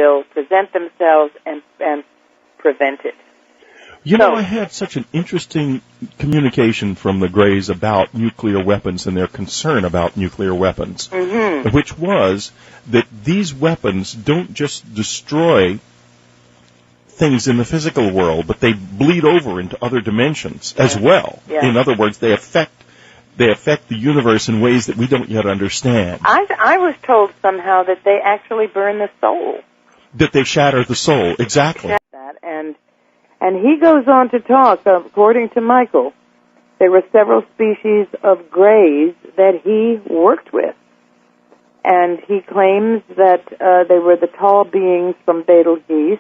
will present themselves and prevent it. I had such an interesting communication from the Greys about nuclear weapons and their concern about nuclear weapons, which was that these weapons don't just destroy things in the physical world, but they bleed over into other dimensions as well. Yeah. In other words, they affect the universe in ways that we don't yet understand. I was told somehow that they actually burn the soul. That they shatter the soul, exactly. And he goes on to talk, according to Michael, there were several species of Greys that he worked with. And he claims that they were the tall beings from Betelgeuse,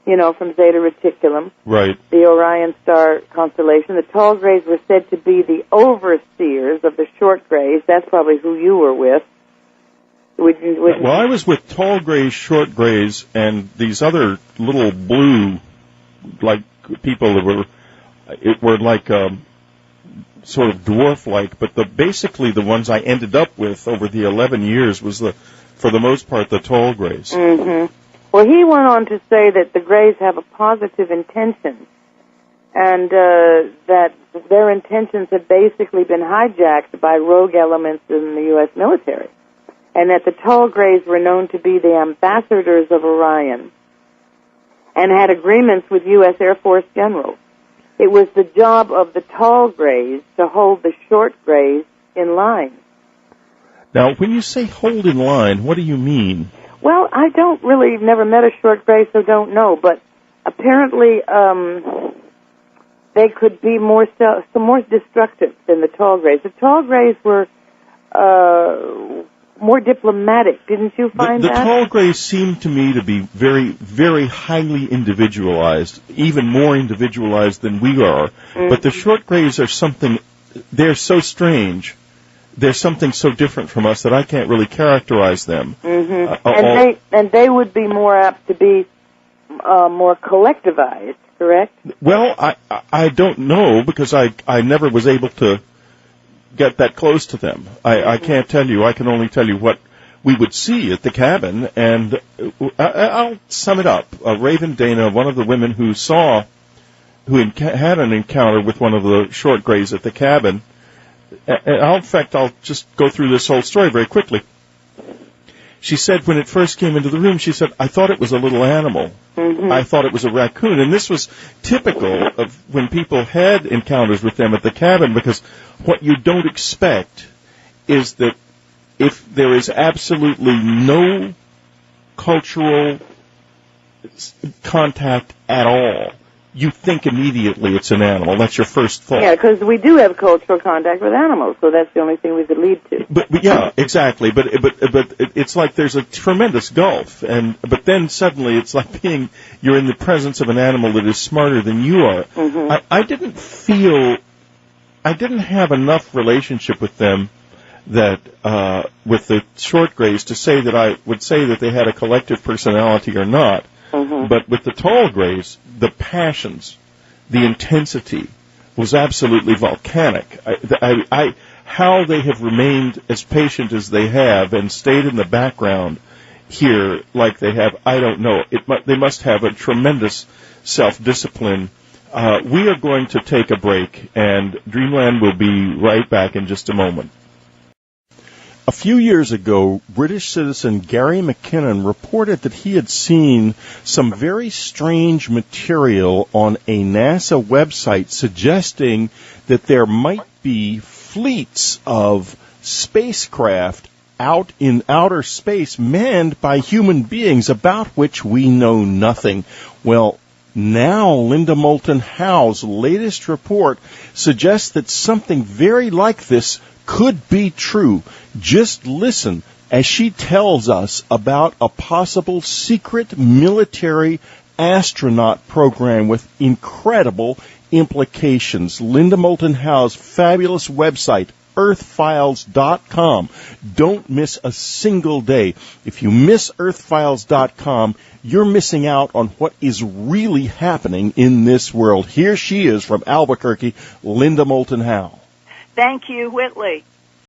from Zeta Reticulum, right? The Orion star constellation. The tall Greys were said to be the overseers of the short Greys. That's probably who you were with. Well, I was with tall Greys, short Greys, and these other little blue, like people that were like sort of dwarf-like, but basically the ones I ended up with over the 11 years was for the most part, the tall Greys. Mm-hmm. Well, he went on to say that the Greys have a positive intention, and that their intentions have basically been hijacked by rogue elements in the U.S. military, and that the tall Greys were known to be the ambassadors of Orion and had agreements with U.S. Air Force generals. It was the job of the tall Greys to hold the short Greys in line. Now, when you say hold in line, what do you mean? Well, I never met a short Grey, so don't know, but apparently they could be more destructive than the tall Greys. The tall Greys were more diplomatic, didn't you find that? The tall Greys seem to me to be very, very highly individualized, even more individualized than we are. Mm-hmm. But the short Greys are they're so strange. They're something so different from us that I can't really characterize them. Mm-hmm. And they would be more apt to be more collectivized, correct? Well, I don't know, because I never was able to get that close to them. I can't tell you. I can only tell you what we would see at the cabin, and I'll sum it up. Raven Dana, one of the women who had an encounter with one of the short Greys at the cabin, in fact, I'll just go through this whole story very quickly. She said when it first came into the room, she said, I thought it was a little animal. Mm-hmm. I thought it was a raccoon. And this was typical of when people had encounters with them at the cabin, because what you don't expect is that if there is absolutely no cultural contact at all, you think immediately it's an animal. That's your first thought. Yeah, because we do have cultural contact with animals, so that's the only thing we could lead to. But yeah, exactly. But it's like there's a tremendous gulf, but then suddenly it's like you're in the presence of an animal that is smarter than you are. Mm-hmm. I didn't have enough relationship with them that with the short Greys to say that I would say that they had a collective personality or not. Mm-hmm. But with the tall Greys, the passions, the intensity was absolutely volcanic. How they have remained as patient as they have and stayed in the background here like they have, I don't know. They must have a tremendous self-discipline. We are going to take a break, and Dreamland will be right back in just a moment. A few years ago, British citizen Gary McKinnon reported that he had seen some very strange material on a NASA website suggesting that there might be fleets of spacecraft out in outer space manned by human beings about which we know nothing. Well, now Linda Moulton Howe's latest report suggests that something very like this could be true. Just listen as she tells us about a possible secret military astronaut program with incredible implications. Linda Moulton Howe's fabulous website, earthfiles.com. Don't miss a single day. If you miss earthfiles.com, you're missing out on what is really happening in this world. Here she is from Albuquerque, Linda Moulton Howe. Thank you, Whitley.